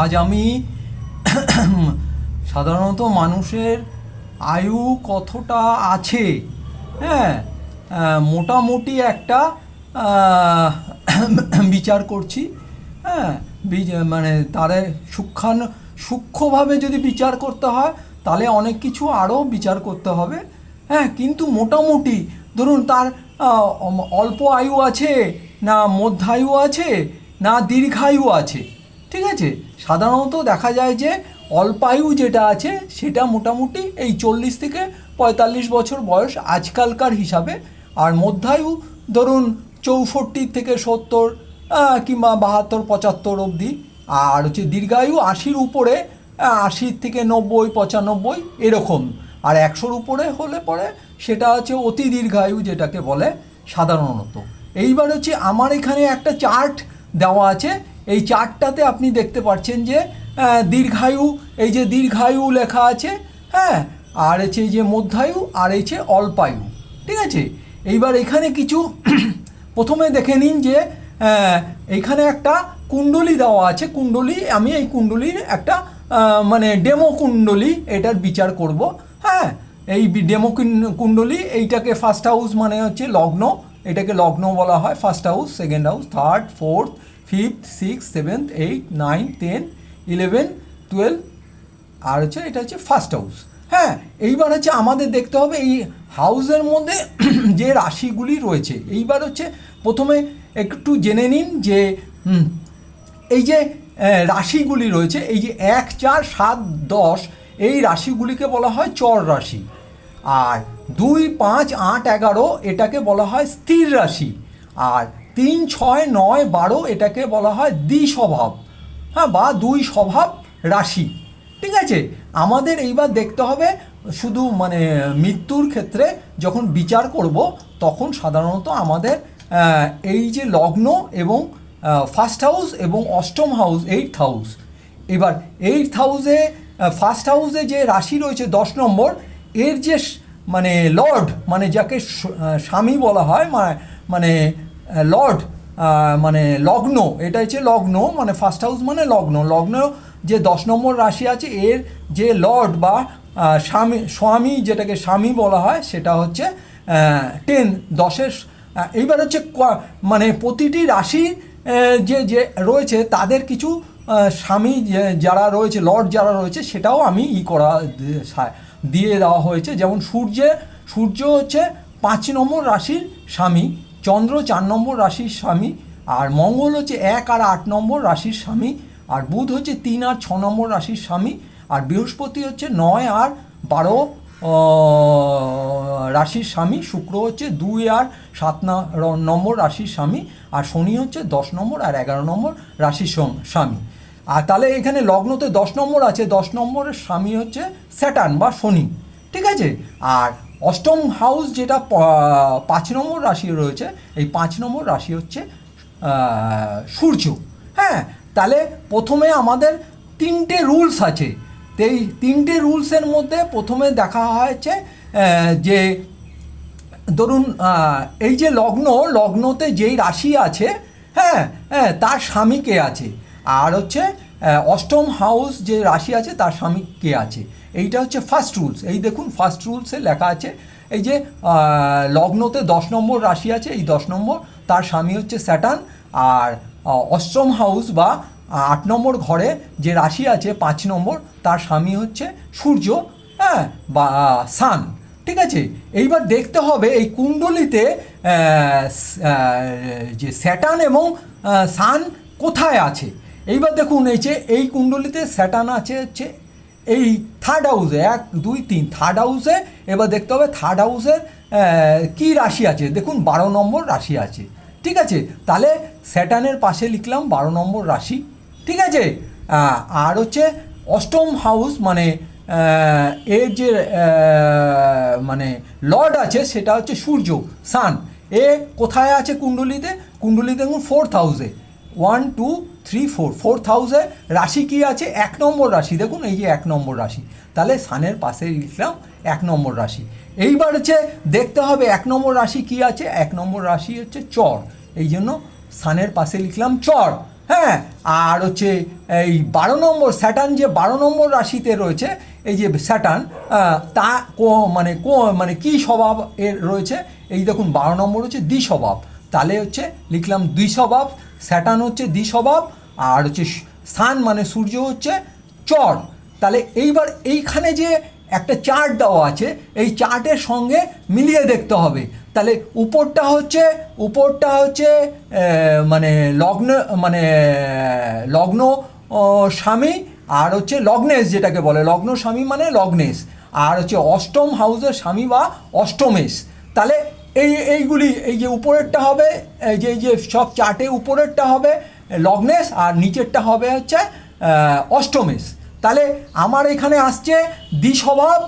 আজ আমি সাধারণত মানুষের আয়ু কতটা আছে, হ্যাঁ, মোটামুটি একটা বিচার করছি। হ্যাঁ, মানে তাদের সূক্ষ্মভাবে যদি বিচার করতে হয় তাহলে অনেক কিছু আরও বিচার করতে হবে। হ্যাঁ, কিন্তু মোটামুটি ধরুন তার অল্প আয়ু আছে, না মধ্যায়ু আছে, না দীর্ঘায়ু আছে। ঠিক আছে, সাধারণত দেখা যায় যে অল্পায়ু যেটা আছে সেটা মোটামুটি এই 40 থেকে 45 বছর বয়স আজকালকার হিসাবে, আর মধ্যায়ু ধরুন 64 থেকে 70 কিংবা 72 75 অবধি, আর হচ্ছে দীর্ঘায়ু 80-র উপরে, 80 থেকে 90 95 এরকম, আর 100-র উপরে হলে পরে সেটা হচ্ছে অতি দীর্ঘায়ু যেটাকে বলে সাধারণত। এইবার হচ্ছে আমার এখানে একটা চার্ট দেওয়া আছে, এই চার্টটাতে আপনি দেখতে পাচ্ছেন যে দীর্ঘায়ু, এই যে দীর্ঘায়ু লেখা আছে, হ্যাঁ, আর হচ্ছে এই যে মধ্যায়ু, আর এই যে অল্পায়ু। ঠিক আছে, এইবার এখানে কিছু প্রথমে দেখে নিন যে এইখানে একটা কুণ্ডলী দেওয়া আছে। কুণ্ডলী, আমি এই কুণ্ডলীর একটা মানে ডেমো কুণ্ডলী এটার বিচার করব। হ্যাঁ, এই ডেমো কুণ্ডলী, এইটাকে ফার্স্ট হাউস মানে হচ্ছে লগ্ন, এটাকে লগ্ন বলা হয়। First house, second house, third, fourth, fifth, six, seventh, 8, 9, 10, 11, 12, আর হচ্ছে এটা হচ্ছে ফার্স্ট হাউস। হ্যাঁ, এইবার হচ্ছে আমাদের দেখতে হবে এই হাউসের মধ্যে যে রাশিগুলি রয়েছে। এইবার হচ্ছে প্রথমে একটু জেনে নিন যে এই যে রাশিগুলি রয়েছে, এই যে 1, 4, 7, 10 এই রাশিগুলিকে বলা হয় চর রাশি, আর 2, 5, 8, 11 এটাকে বলা হয় স্থির রাশি, আর 3, 6, 9, 12 এটাকে বলা হয় দ্বিস্বভাব, হ্যাঁ, বা দুই স্বভাব রাশি। ঠিক আছে, আমাদের এইবার দেখতে হবে শুধু মানে মৃত্যুর ক্ষেত্রে যখন বিচার করব তখন সাধারণত আমাদের এই যে লগ্ন এবং ফার্স্ট হাউস এবং অষ্টম হাউস, 8th হাউস, এবার 8th হাউসে ফার্স্ট হাউসে যে রাশি রয়েছে 10 নম্বর, এর যে মানে লর্ড, মানে যাকে স্বামী বলা হয়, মানে লর্ড, মানে লগ্ন, এটা হচ্ছে লগ্ন, মানে ফার্স্ট হাউস মানে লগ্ন, লগ্ন যে 10 নম্বর রাশি আছে এর যে লর্ড বা স্বামী যেটাকে স্বামী বলা হয় সেটা হচ্ছে 10, 10-এর। এইবার হচ্ছে মানে প্রতিটি রাশির যে যে রয়েছে তাদের কিছু স্বামী যারা রয়েছে, লর্ড যারা রয়েছে সেটাও আমি দিয়ে দেওয়া হয়েছে। যেমন সূর্য হচ্ছে 5 নম্বর রাশির স্বামী, চন্দ্র 4 নম্বর রাশির স্বামী, আর মঙ্গল হচ্ছে 1 আর 8 নম্বর রাশির স্বামী, আর বুধ হচ্ছে 3 আর 6 নম্বর রাশির স্বামী, আর বৃহস্পতি হচ্ছে 9 আর 12 রাশির স্বামী, শুক্র হচ্ছে 2 আর 7 নম্বর রাশির স্বামী, আর শনি হচ্ছে 10 নম্বর আর 11 নম্বর রাশির স্বামী। আর তাহলে এখানে লগ্নতে 10 নম্বর আছে, 10 নম্বরের স্বামী হচ্ছে স্যাটার্ন বা শনি। ঠিক আছে, আর অষ্টম হাউস যেটা 5 নম্বর রাশি রয়েছে, এই 5 নম্বর রাশি হচ্ছে সূর্য। হ্যাঁ, তাহলে প্রথমে আমাদের 3টে রুলস আছে। এই 3টে রুলসের মধ্যে প্রথমে দেখা হয়েছে যে ধরুন এই যে লগ্নতে যেই রাশি আছে, হ্যাঁ হ্যাঁ, তার স্বামী কে আছে, আর হচ্ছে অষ্টম হাউস যে রাশি আছে তার স্বামী কে আছে, এইটা হচ্ছে ফার্স্ট রুলস। এই দেখুন ফার্স্ট রুলসে লেখা আছে, এই যে লগ্নতে 10 নম্বর রাশি আছে, এই 10 নম্বর তার স্বামী হচ্ছে স্যাটার্ন, আর অষ্টম হাউস বা 8 নম্বর ঘরে যে রাশি আছে 5 নম্বর তার স্বামী হচ্ছে সূর্য, হ্যাঁ, বা সান। ঠিক আছে, এইবার দেখতে হবে এই কুণ্ডলিতে যে স্যাটার্ন এবং সান কোথায় আছে। এইবার দেখুন এই কুণ্ডলিতে স্যাটার্ন আছে হচ্ছে এই থার্ড হাউসে, 1, 2, 3 থার্ড হাউসে। এবার দেখতে হবে থার্ড হাউসের কী রাশি আছে, দেখুন 12 নম্বর রাশি আছে। ঠিক আছে, তাহলে স্যাটার্নের পাশে লিখলাম 12 নম্বর রাশি। ঠিক আছে, আর হচ্ছে অষ্টম হাউস মানে এর যে মানে লর্ড আছে সেটা হচ্ছে সূর্য, সান। এ কোথায় আছে কুণ্ডলিতে দেখুন 4th হাউসে, 1, 2, 3, 4 4th হাউসে রাশি কী আছে, 1 নম্বর রাশি, দেখুন এই যে 1 নম্বর রাশি, তাহলে সানের পাশে লিখলাম 1 নম্বর রাশি। এইবার হচ্ছে দেখতে হবে 1 নম্বর রাশি কী আছে, 1 নম্বর রাশি হচ্ছে চর, এই জন্য সানের পাশে লিখলাম চর। হ্যাঁ, আর হচ্ছে এই 12 নম্বর স্যাটার্ন যে 12 নম্বর রাশিতে রয়েছে, এই যে স্যাটার্ন তা মানে কি স্বভাব এর রয়েছে, এই দেখুন 12 নম্বর হচ্ছে দ্বিস্বভাব, তাহলে হচ্ছে লিখলাম দ্বিস্বভাব, স্যাটার্ন হচ্ছে দ্বিস্বভাব, আর হচ্ছে সান মানে সূর্য হচ্ছে চর। তাহলে এইবার এইখানে যে একটা চার্ট দেওয়া আছে, এই চার্টের সঙ্গে মিলিয়ে দেখতে হবে। তাহলে উপরটা হচ্ছে মানে লগ্ন স্বামী, আর হচ্ছে লগ্নেশ, যেটাকে বলে লগ্ন স্বামী মানে লগ্নেশ, আর হচ্ছে অষ্টম হাউসের স্বামী বা অষ্টমেশ। তাহলে এইগুলি এই যে উপরেরটা হবে, এই যে সব চার্টে উপরেরটা হবে লগ্নেশ আর নিচেরটা হবে হচ্ছে অষ্টমেশ। তাহলে আমার এখানে আসছে দ্বিস্বভাব,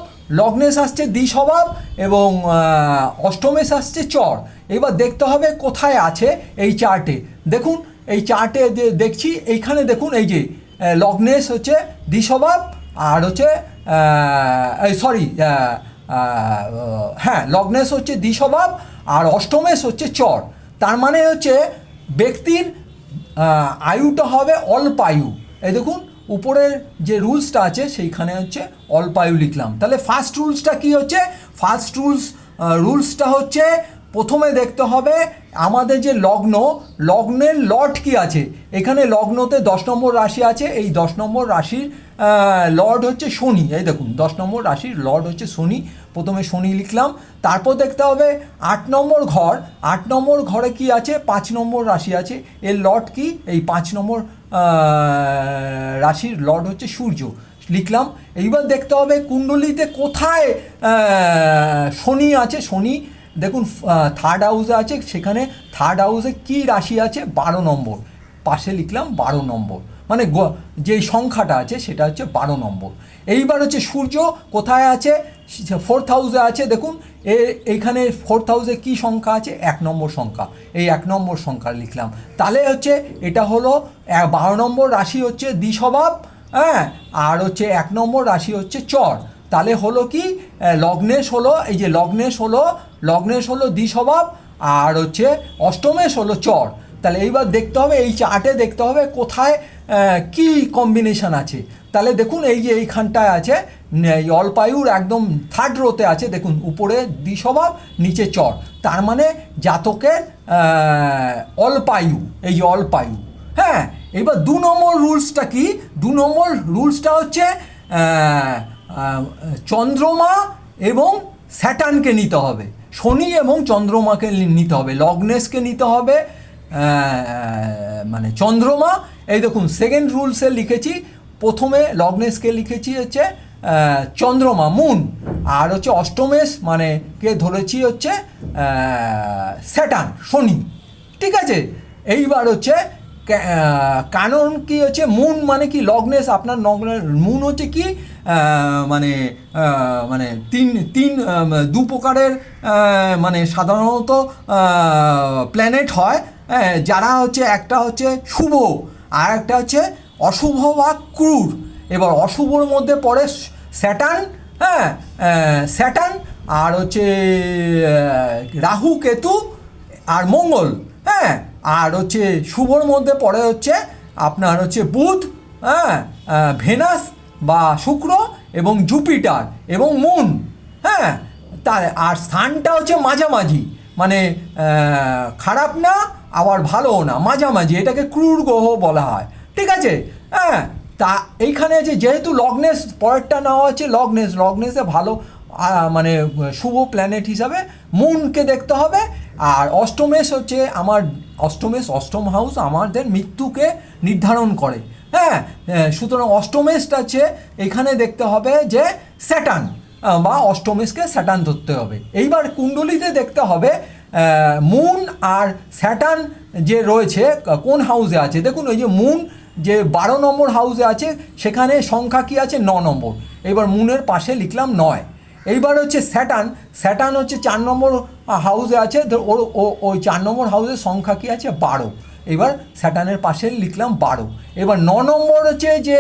লগ্নেশ আসছে দ্বিস্বভাব এবং অষ্টমেশ আসছে চর। এবার দেখতে হবে কোথায় আছে এই চার্টে। দেখুন এই চার্টে যে দেখছি এইখানে দেখুন, এই যে লগ্নেশ হচ্ছে দ্বিস্বভাব আর হচ্ছে হ্যাঁ, লগ্নেশ হচ্ছে দ্বিস্বভাব আর অষ্টমেশ হচ্ছে চর। তার মানে হচ্ছে ব্যক্তির আয়ুটা হবে অল্পায়ু। এই দেখুন উপরের যে রুলসটা আছে সেইখানে হচ্ছে অল্পায়ু লিখলাম। তাহলে ফার্স্ট রুলসটা কি হচ্ছে? ফার্স্ট রুলসটা হচ্ছে প্রথমে দেখতে হবে আমাদের যে লগ্নের লর্ড কি আছে। এখানে লগ্নতে 10 নম্বর রাশি আছে, এই 10 নম্বর রাশির লর্ড হচ্ছে শনি। এই দেখুন 10 নম্বর রাশির লর্ড হচ্ছে শনি, প্রথমে শনি লিখলাম। তারপর দেখতে হবে 8 নম্বর ঘর, 8 নম্বর ঘরে কি আছে, 5 নম্বর রাশি আছে, এর লর্ড কি, এই 5 নম্বর রাশির লর্ড হচ্ছে সূর্য লিখলাম। এইবার দেখতে হবে কুণ্ডলিতে কোথায় শনি আছে। শনি দেখুন থার্ড হাউসে আছে, সেখানে থার্ড হাউসে কি রাশি আছে, 12 নম্বর, পাশে লিখলাম 12 নম্বর, মানে যেই সংখ্যাটা আছে সেটা হচ্ছে 12 নম্বর। এইবার হচ্ছে সূর্য কোথায় আছে, 4th হাউসে আছে। দেখুন এইখানে 4th হাউসে কী সংখ্যা আছে, 1 নম্বর সংখ্যা, এই 1 নম্বর সংখ্যা লিখলাম। তাহলে হচ্ছে এটা হলো 12 নম্বর রাশি হচ্ছে দ্বিস্বভাব, হ্যাঁ, আর হচ্ছে 1 নম্বর রাশি হচ্ছে চর। তাহলে হলো কি, লগ্নেশ হলো, এই যে লগ্নেশ হলো দ্বিস্বভাব আর হচ্ছে অষ্টমেশ হলো চর। তাহলে এইবার দেখতে হবে এই চার্টে দেখতে হবে কোথায় কি কম্বিনেশন আছে। তাহলে দেখুন এই যে এইখানটায় আছে, এই অল্পায়ুর একদম থার্ড রোতে আছে, দেখুন উপরে দ্বিস্বভাব নিচে চর, তার মানে জাতকের অল্পায়ু, এই যে অল্পায়ু। হ্যাঁ, এবার 2 নম্বর রুলসটা কি, 2 নম্বর রুলসটা হচ্ছে চন্দ্রমা এবং স্যাটার্নকে নিতে হবে, শনি এবং চন্দ্রমাকে নিতে হবে, লগ্নেশকে নিতে হবে মানে চন্দ্রমা। এই দেখুন সেকেন্ড রুলসে লিখেছি, প্রথমে লগ্নেশকে লিখেছি হচ্ছে চন্দ্রমা মুন, আর হচ্ছে অষ্টমেশ মানে কে ধরেছি হচ্ছে স্যাটার্ন শনি, ঠিক আছে। এইবার হচ্ছে কারণ কি হচ্ছে, মুন মানে কি, লগ্নেশ আপনার মুন হচ্ছে কি মানে মানে তিন দু প্রকারের মানে সাধারণত প্ল্যানেট হয়, যারা হচ্ছে একটা হচ্ছে শুভ আর একটা হচ্ছে অশুভ বা ক্রূর। এবার অশুভর মধ্যে পড়ে স্যাটার্ন, হ্যাঁ, স্যাটার্ন আর হচ্ছে রাহু কেতু আর মঙ্গল, হ্যাঁ, আর হচ্ছে শুভর মধ্যে পড়ে হচ্ছে আপনার হচ্ছে বুধ, হ্যাঁ, ভেনাস বা শুক্র এবং জুপিটার এবং মুন, হ্যাঁ। তার আর স্থানটা হচ্ছে মাঝামাঝি, মানে খারাপ না আবার ভালোও না, মাঝামাঝি, এটাকে ক্রূর গ্রহ বলা হয়, ঠিক আছে। হ্যাঁ, তা এইখানে যে যেহেতু লগ্নেশ পরেরটা নেওয়া হচ্ছে লগ্নেশে ভালো মানে শুভ প্ল্যানেট হিসাবে মুনকে দেখতে হবে। আর অষ্টমেশ হচ্ছে আমার অষ্টম হাউস আমাদের মৃত্যুকে নির্ধারণ করে, হ্যাঁ, সুতরাং অষ্টমেশটা হচ্ছে এখানে দেখতে হবে যে স্যাটার্ন বা অষ্টমেশকে স্যাটার্ন ধরতে হবে। এইবার কুণ্ডলিতে দেখতে হবে মুন আর স্যাটার্ন যে রয়েছে কোন হাউসে আছে। দেখুন ওই যে মুন যে 12 নম্বর হাউসে আছে, সেখানে সংখ্যা কি আছে, 9 নম্বর। এবার মুনের পাশে লিখলাম 9। এইবার হচ্ছে স্যাটার্ন হচ্ছে 4 নম্বর হাউসে আছে, ওই 4 নম্বর হাউসের সংখ্যা কি আছে, 12। এবার স্যাটার্নের পাশে লিখলাম 12। এবার 9 নম্বর হচ্ছে যে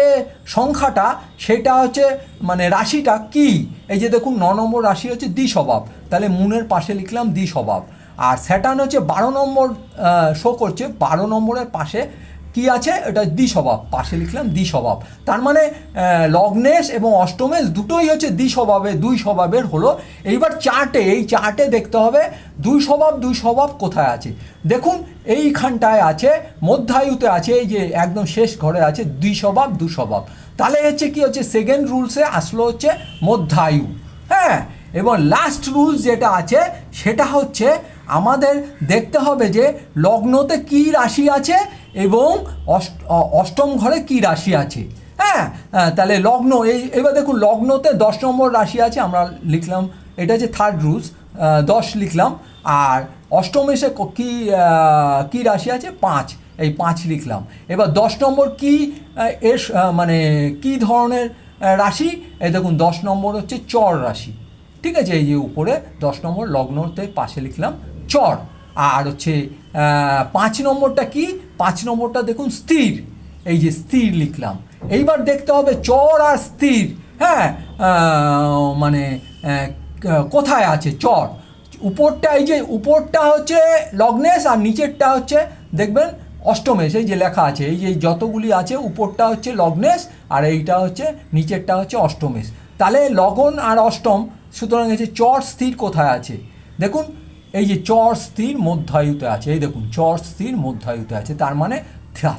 সংখ্যাটা, সেটা হচ্ছে মানে রাশিটা কি, এই যে দেখুন 9 নম্বর রাশি হচ্ছে দ্বিস্বভাব, তাহলে মুনের পাশে লিখলাম দ্বিস্বভাব। আর স্যাটার্ন হচ্ছে 12 নম্বর শো করছে, 12 নম্বরের পাশে কি আছে, এটা দ্বিস্বভাব, পাশে লিখলাম দ্বিস্বভাব। তার মানে লগ্নেশ এবং অষ্টমেশ দুটোই হচ্ছে দ্বিস্বভাবে, দুই স্বভাবের হলো। এইবার এই চার্টে দেখতে হবে দুই স্বভাব কোথায় আছে। দেখুন এইখানটায় আছে, মধ্যায়ুতে আছে, এই যে একদম শেষ ঘরে আছে দুস্বভাব। তাহলে হচ্ছে কি হচ্ছে, সেকেন্ড রুলসে আসলো হচ্ছে মধ্যায়ু। হ্যাঁ, এবং লাস্ট রুলস যেটা আছে সেটা হচ্ছে আমাদের দেখতে হবে যে লগ্নতে কি রাশি আছে এবং অষ্টম ঘরে কি রাশি আছে। হ্যাঁ, তাহলে লগ্ন এবার দেখুন লগ্নতে 10 নম্বর রাশি আছে, আমরা লিখলাম, এটা যে থার্ড রুলস, 10 লিখলাম। আর অষ্টমেশে কি রাশি আছে, 5, এই 5 লিখলাম। এবার 10 নম্বর কি মানে কি ধরনের রাশি, এই দেখুন 10 নম্বর হচ্ছে চর রাশি। ঠিক আছে, এই যে উপরে 10 নম্বর লগ্নতে পাশে লিখলাম চর। আর হচ্ছে 5 নম্বরটা কি, 5 নম্বরটা দেখুন স্থির, এই যে স্থির লিখলাম। এইবার দেখতে হবে চর আর স্থির, হ্যাঁ, মানে কোথায় আছে চর। উপরটা, এই যে উপরটা হচ্ছে লগ্নেশ আর নিচেরটা হচ্ছে দেখবেন অষ্টমেশ, এই যে লেখা আছে, এই যে যতগুলি আছে উপরটা হচ্ছে লগ্নেশ আর এইটা হচ্ছে নিচেরটা হচ্ছে অষ্টমেশ। তাহলে লগন আর অষ্টম, সুতরাং এই যে চর স্থির কোথায় আছে, দেখুন এই যে চর স্থির মধ্যায়ুতে আছে, এই দেখুন চর স্থির মধ্যায়ুতে আছে। তার মানে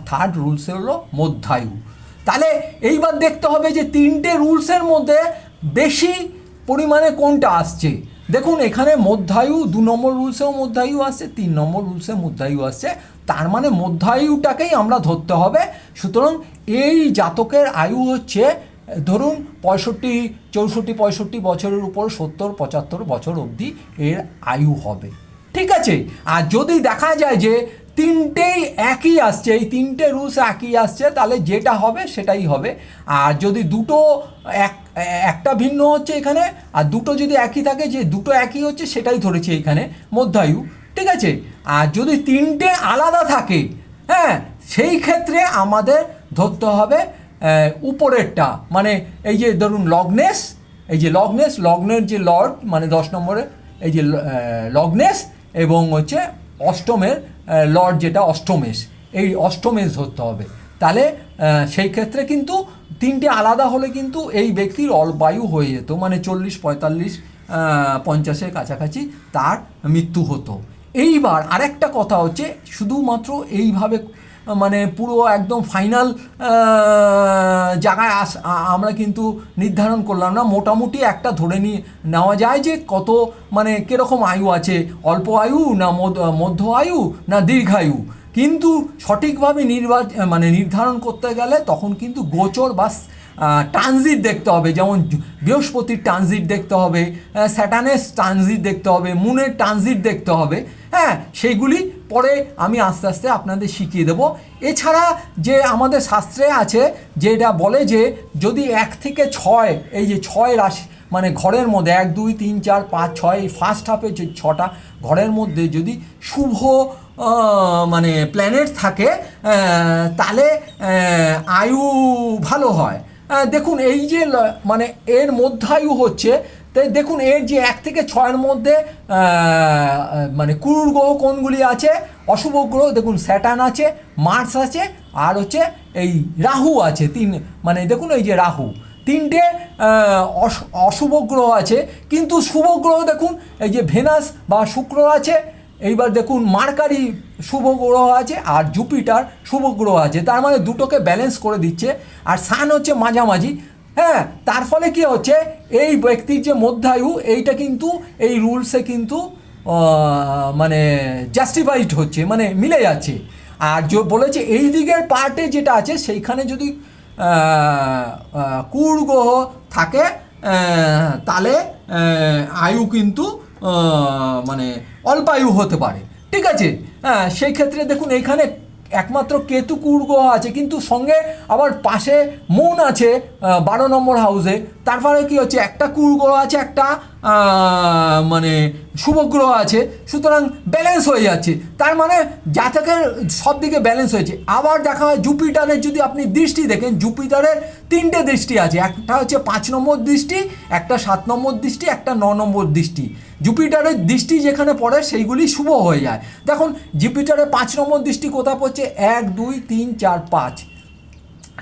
থার্ড রুলসে হলো মধ্যায়ু। তাহলে এইবার দেখতে হবে যে 3টে রুলসের মধ্যে বেশি পরিমাণে কোনটা আসছে। দেখুন এখানে মধ্যায়ু 2 নম্বর রুলসেও মধ্যায়ু আসছে, 3 নম্বর রুলসে মধ্যায়ু আসছে। তার মানে মধ্যায়ুটাকেই আমরা ধরতে হবে। সুতরাং এই জাতকের আয়ু হচ্ছে ধরুন 64 বছরের উপর 70-75 বছর অবধি এর আয়ু হবে। ঠিক আছে, আর যদি দেখা যায় যে 3টেই একই আসছে, এই 3টে রুলস একই আসছে, তাহলে যেটা হবে সেটাই হবে। আর যদি দুটো একটা ভিন্ন হচ্ছে এখানে, আর দুটো যদি একই থাকে, যে দুটো একই হচ্ছে সেটাই ধরেছি এইখানে মধ্যায়ু। ঠিক আছে, আর যদি 3টে আলাদা থাকে, হ্যাঁ, সেই ক্ষেত্রে আমাদের ধরতে হবে উপরেরটা, মানে এই যে ধরুন লগ্নেশ, এই যে লগ্নের যে লর্ড মানে 10 নম্বরে এই যে লগ্নেশ, এবং হচ্ছে অষ্টমের লর্ড যেটা অষ্টমেশ, এই অষ্টমেশ ধরতে হবে। তাহলে সেই ক্ষেত্রে কিন্তু 3টে আলাদা হলে কিন্তু এই ব্যক্তির অল্পায়ু হয়ে যেত, মানে 40-45-50-এর কাছাকাছি তার মৃত্যু হতো। এইবার আরেকটা কথা হচ্ছে, শুধুমাত্র এইভাবে মানে পুরো একদম ফাইনাল জায়গায় আমরা কিন্তু নির্ধারণ করলাম না, মোটামুটি একটা ধরে নেওয়া যায় যে কত মানে কীরকম আয়ু আছে, অল্প আয়ু না মধ্য আয়ু না দীর্ঘায়ু। কিন্তু সঠিকভাবে নির্ধারণ করতে গেলে তখন কিন্তু গোচর বা ট্রানজিট দেখতে হবে, যেমন বৃহস্পতির ট্রানজিট দেখতে হবে, স্যাটার্নের ট্রানজিট দেখতে হবে, মুনের ট্রানজিট দেখতে হবে। হ্যাঁ, সেইগুলি পরে আমি আস্তে আস্তে আপনাদের শিখিয়ে দেব। এছাড়া যে আমাদের শাস্ত্রে আছে যেটা বলে যে যদি 1 থেকে 6, এই যে 6 রাশি মানে ঘরের মধ্যে 1, 2, 3, 4, 5, 6, এই ফার্স্ট হাফে যে 6টা ঘরের মধ্যে যদি শুভ মানে প্ল্যানেট থাকে, তাহলে আয়ু ভালো হয়। দেখুন এই যে মানে এর মধ্যায়ু হচ্ছে, তাই দেখুন এর যে 1 থেকে 6-এর মধ্যে মানে ক্রূর গ্রহ কোনগুলি আছে, অশুভ গ্রহ, দেখুন স্যাটার্ন আছে, মার্স আছে, আর হচ্ছে এই রাহু আছে। মানে দেখুন এই যে রাহু, 3টে অশুভ গ্রহ আছে। কিন্তু শুভ গ্রহ দেখুন এই যে ভেনাস বা শুক্র আছে, এইবার দেখুন মার্কারি শুভ গ্রহ আছে, আর জুপিটার শুভ গ্রহ আছে। তার মানে দুটোকে ব্যালেন্স করে দিচ্ছে। আর সান হচ্ছে মাঝামাঝি। হ্যাঁ, তার ফলে কি হচ্ছে, এই ব্যক্তির যে মধ্যায়ু এইটা কিন্তু এই রুলসে কিন্তু মানে জাস্টিফাইড হচ্ছে, মানে মিলে যাচ্ছে। আর বলেছে এই দিকের পার্টে যেটা আছে সেইখানে যদি ক্রূর গ্রহ থাকে তাহলে আয়ু কিন্তু মানে অল্পায়ু হতে পারে। ঠিক আছে, হ্যাঁ, সেই ক্ষেত্রে দেখুন এইখানে একমাত্র কেতু ক্রূর গ্রহ আছে, কিন্তু সঙ্গে আবার পাশে মুন আছে 12 নম্বর হাউসে। তারপরে কি হচ্ছে, একটা ক্রূর গ্রহ আছে, একটা মানে শুভগ্রহ আছে, সুতরাং ব্যালেন্স হয়ে যাচ্ছে, তার মানে জাতকের সব দিকে ব্যালেন্স হয়েছে। আবার দেখা হয় জুপিটারের যদি আপনি দৃষ্টি দেখেন, জুপিটারের 3টে দৃষ্টি আছে, একটা হচ্ছে 5 নম্বর দৃষ্টি, একটা 7 নম্বর দৃষ্টি, একটা 9 নম্বর দৃষ্টি। জুপিটারের দৃষ্টি যেখানে পড়ে সেইগুলি শুভ হয়ে যায়। দেখুন জুপিটারের 5 নম্বর দৃষ্টি কোথায় পড়ছে, 1 2 3 4 5,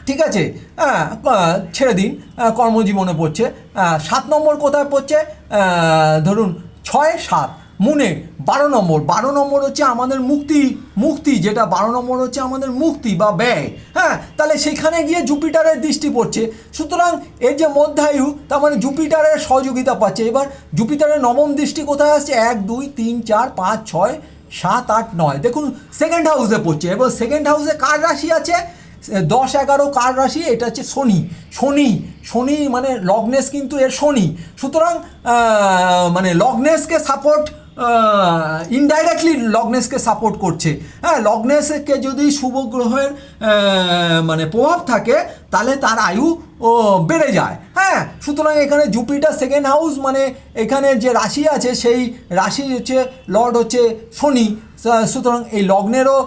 ঠিক আছে, হ্যাঁ ছেড়ে দিন, কর্মজীবনে পড়ছে। 7 নম্বর কোথায় পড়ছে, ধরুন 6 7 মুনে। 12 নম্বর হচ্ছে আমাদের মুক্তি, যেটা 12 নম্বর হচ্ছে আমাদের মুক্তি বা ব্যয়, হ্যাঁ, তাহলে সেখানে গিয়ে জুপিটারের দৃষ্টি পড়ছে। সুতরাং এর যে মধ্যায়ু, তার মানে জুপিটারের সহযোগিতা পাচ্ছে। এবার জুপিটারের 9ম দৃষ্টি কোথায় আসছে, 1 2 3 4 5 6 7 8 9, দেখুন সেকেন্ড হাউসে পড়ছে। এবং সেকেন্ড হাউসে কার রাশি আছে, 10 11 কার রাশি, এটা হচ্ছে শনি মানে লগ্নেশ, কিন্তু এর শনি। সুতরাং মানে লগ্নেশকে সাপোর্ট, ইনডাইরেক্টলি লগ্নেশকে সাপোর্ট করছে। হ্যাঁ, লগ্নেশকে যদি শুভ গ্রহের মানে প্রভাব থাকে তাহলে তার আয়ু বেড়ে যায়। হ্যাঁ, সুতরাং এখানে জুপিটার সেকেন্ড হাউস মানে এখানে যে রাশি আছে সেই রাশি হচ্ছে লর্ড হচ্ছে শনি। সুতরাং এই লগ্নেরও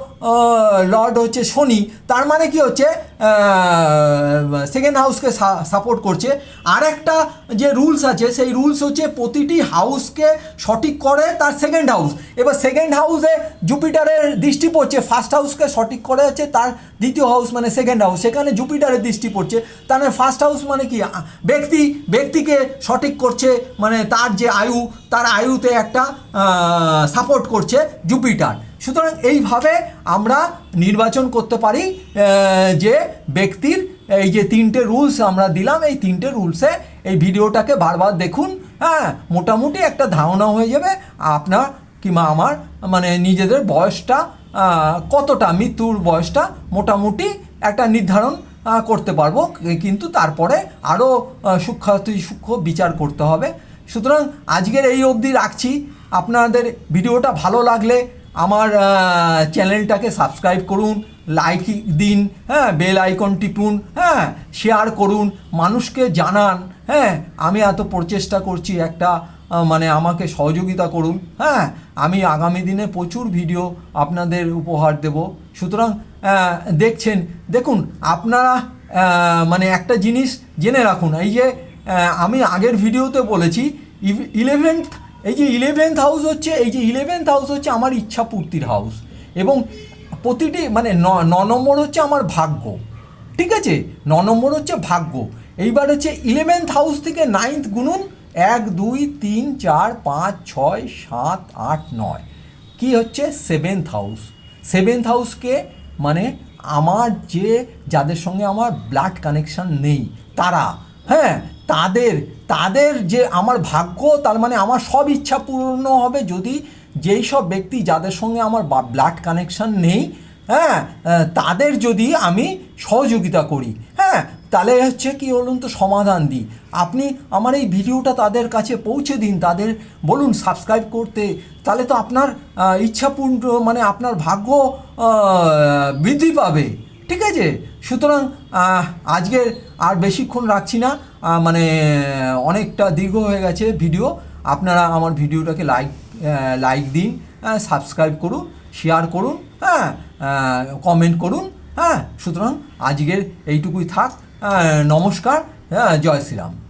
লর্ড হচ্ছে শনি, তার মানে কি হচ্ছে সেকেন্ড হাউসকে সাপোর্ট করছে। আর একটা যে রুলস আছে সেই রুলস হচ্ছে প্রতিটি হাউসকে সঠিক করে তার সেকেন্ড হাউস। এবার সেকেন্ড হাউসে জুপিটারের দৃষ্টি পড়ছে, ফার্স্ট হাউসকে সঠিক করে হচ্ছে তার দ্বিতীয় হাউস মানে সেকেন্ড হাউস, সেখানে জুপিটারের দৃষ্টি পড়ছে। তার মানে ফার্স্ট হাউস মানে কি, ব্যক্তিকে সঠিক করছে, মানে তার যে আয়ু, তার আয়ুতে একটা সাপোর্ট করছে জুপিটার। সুতরাং এইভাবে আমরা নির্বাচন করতে পারি যে ব্যক্তির এই যে 3টে রুলস আমরা দিলাম, এই 3টে রুলসে এই ভিডিওটাকে বারবার দেখুন। হ্যাঁ, মোটামুটি একটা ধারণা হয়ে যাবে আপনার কিংবা আমার মানে নিজেদের বয়সটা কতটা, মৃত্যুর বয়সটা মোটামুটি একটা নির্ধারণ করতে পারবো। কিন্তু তারপরে আরও সূক্ষ্ম বিচার করতে হবে। সুতরাং আজকের এই অবধি রাখছি। আপনাদের ভিডিওটা ভালো লাগলে আমার চ্যানেলটাকে সাবস্ক্রাইব করুন, লাইক দিন, হ্যাঁ, বেল আইকন টিপুন, হ্যাঁ, শেয়ার করুন, মানুষকে জানান। হ্যাঁ, আমি এত প্রচেষ্টা করছি, একটা মানে আমাকে সহযোগিতা করুন। হ্যাঁ, আমি আগামী দিনে প্রচুর ভিডিও আপনাদের উপহার দেব। সুতরাং দেখুন আপনারা মানে একটা জিনিস জেনে রাখুন, এই যে আমি আগের ভিডিওতে বলেছি 11th হাউস হচ্ছে, এই যে 11th হাউস হচ্ছে আমার ইচ্ছা পূর্তির হাউস, এবং প্রতিটি মানে 9 নম্বর হচ্ছে আমার ভাগ্য, ঠিক আছে, 9 নম্বর হচ্ছে ভাগ্য। এইবার হচ্ছে 11th হাউস থেকে 9th গুনুন, 1 2 3 4 5 6 7 8 9, কি হচ্ছে 7th হাউস। 7th হাউসকে মানে আমার যাদের সঙ্গে আমার ব্লাড কানেকশন নেই তারা, হ্যাঁ, তাদের যে আমার ভাগ্য, তার মানে আমার সব ইচ্ছা পূর্ণ হবে যদি যেই সব ব্যক্তি যাদের সঙ্গে আমার ব্লাড কানেকশন নেই, হ্যাঁ, তাদের যদি আমি সহযোগিতা করি, হ্যাঁ, তাহলে হচ্ছে কি বলুন তো, সমাধান দিই। আপনি আমার এই ভিডিওটা তাদের কাছে পৌঁছে দিন, তাদের বলুন সাবস্ক্রাইব করতে, তাহলে তো আপনার ইচ্ছাপূর্ণ মানে আপনার ভাগ্য বৃদ্ধি পাবে, ঠিক আছে। সুতরাং আজকের আর বেশিক্ষণ রাখছি না, মানে অনেকটা দীর্ঘ হয়ে গেছে ভিডিও। আপনারা আমার ভিডিওটাকে লাইক দিন, সাবস্ক্রাইব করুন, শেয়ার করুন, হ্যাঁ, কমেন্ট করুন। হ্যাঁ, সুতরাং আজকের এইটুকুই থাক। নমস্কার, হ্যাঁ, জয় শ্রীরাম।